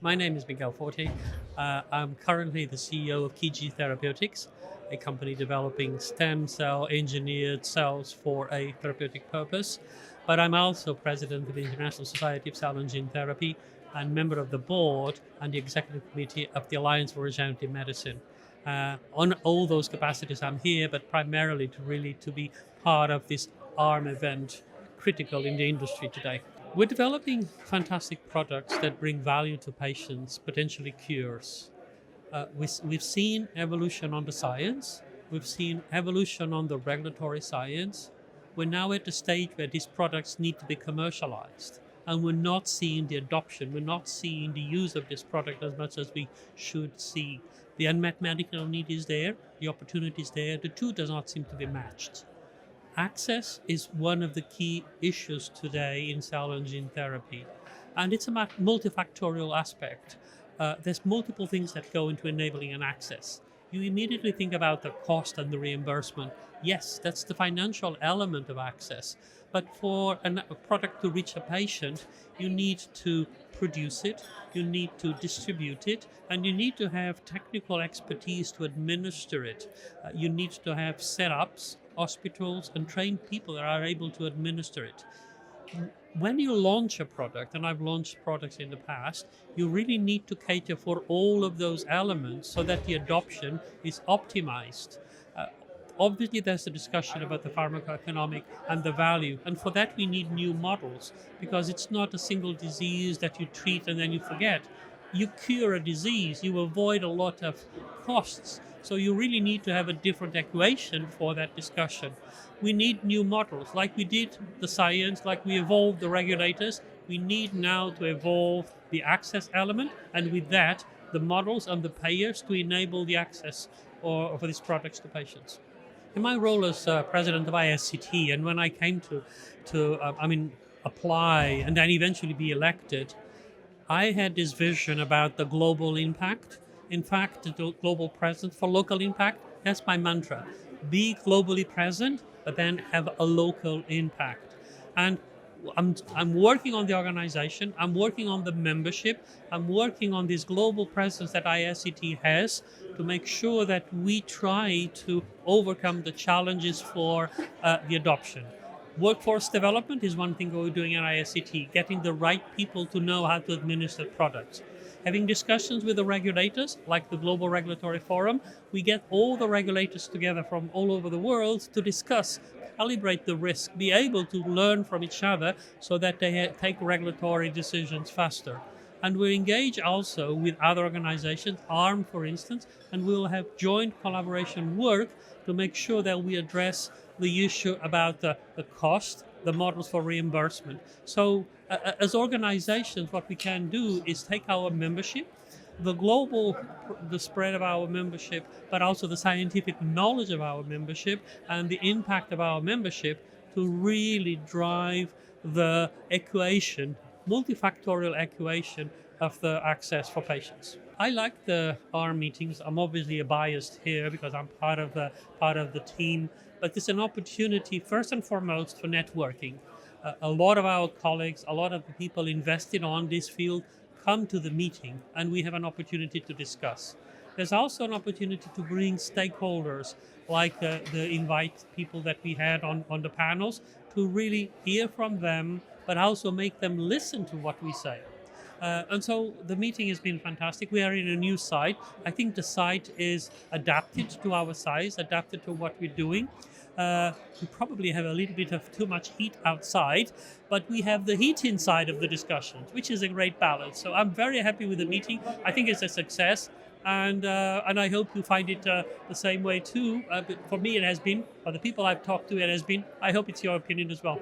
My name is Miguel Forte. I'm currently the CEO of KG Therapeutics, a company developing stem cell engineered cells for a therapeutic purpose. But I'm also president of the International Society of Cell and Gene Therapy and member of the board and the executive committee of the Alliance for Regenerative Medicine. On all those capacities, I'm here, but primarily to be part of this ARM event, critical in the industry today. We're developing fantastic products that bring value to patients, potentially cures. We've seen evolution on the science, we've seen evolution on the regulatory science. We're now at the stage where these products need to be commercialized, and we're not seeing the adoption, we're not seeing the use of this product as much as we should see. The unmet medical need is there, the opportunity is there, the two does not seem to be matched. Access is one of the key issues today in cell and gene therapy, and it's a multifactorial aspect. There's multiple things that go into enabling an access. You immediately think about the cost and the reimbursement. Yes, that's the financial element of access, but for a product to reach a patient, you need to produce it, you need to distribute it, and you need to have technical expertise to administer it. You need to have setups, hospitals, and trained people that are able to administer it. When you launch a product, and I've launched products in the past, you really need to cater for all of those elements so that the adoption is optimized. Uh, Obviously, there's a discussion about the pharmacoeconomic and the value, and for that we need new models, because it's not a single disease that you treat and then you forget. You cure a disease, you avoid a lot of costs, so you really need to have a different equation for that discussion. We need new models, like we did the science, like we evolved the regulators. We need now to evolve the access element, and with that, the models and the payers to enable the access for these products to patients. In my role as president of ISCT, and when I came to apply and then eventually be elected, I had this vision about the global impact. In fact, the global presence for local impact, that's my mantra. Be globally present, but then have a local impact. And I'm working on the organization, I'm working on the membership, I'm working on this global presence that ISCT has to make sure that we try to overcome the challenges for the adoption. Workforce development is one thing we're doing at ISCT, getting the right people to know how to administer products. Having discussions with the regulators, like the Global Regulatory Forum, we get all the regulators together from all over the world to discuss, calibrate the risk, be able to learn from each other so that they take regulatory decisions faster. And we engage also with other organizations, ARM for instance, and we'll have joint collaboration work to make sure that we address the issue about the cost, the models for reimbursement. So as organizations, what we can do is take our membership, the spread of our membership, but also the scientific knowledge of our membership and the impact of our membership to really drive the equation, multifactorial equation of the access for patients. I like the ARM meetings. I'm obviously biased here because I'm part of the team, but it's an opportunity first and foremost for networking. A lot of our colleagues, a lot of the people invested on this field come to the meeting, and we have an opportunity to discuss. There's also an opportunity to bring stakeholders, like the invite people that we had on the panels, to really hear from them, but also make them listen to what we say. And so the meeting has been fantastic. We are in a new site. I think the site is adapted to our size, adapted to what we're doing. We probably have a little bit of too much heat outside, but we have the heat inside of the discussions, which is a great balance. So I'm very happy with the meeting. I think it's a success, and I hope you find it the same way too. But for me, it has been. For the people I've talked to, it has been. I hope it's your opinion as well.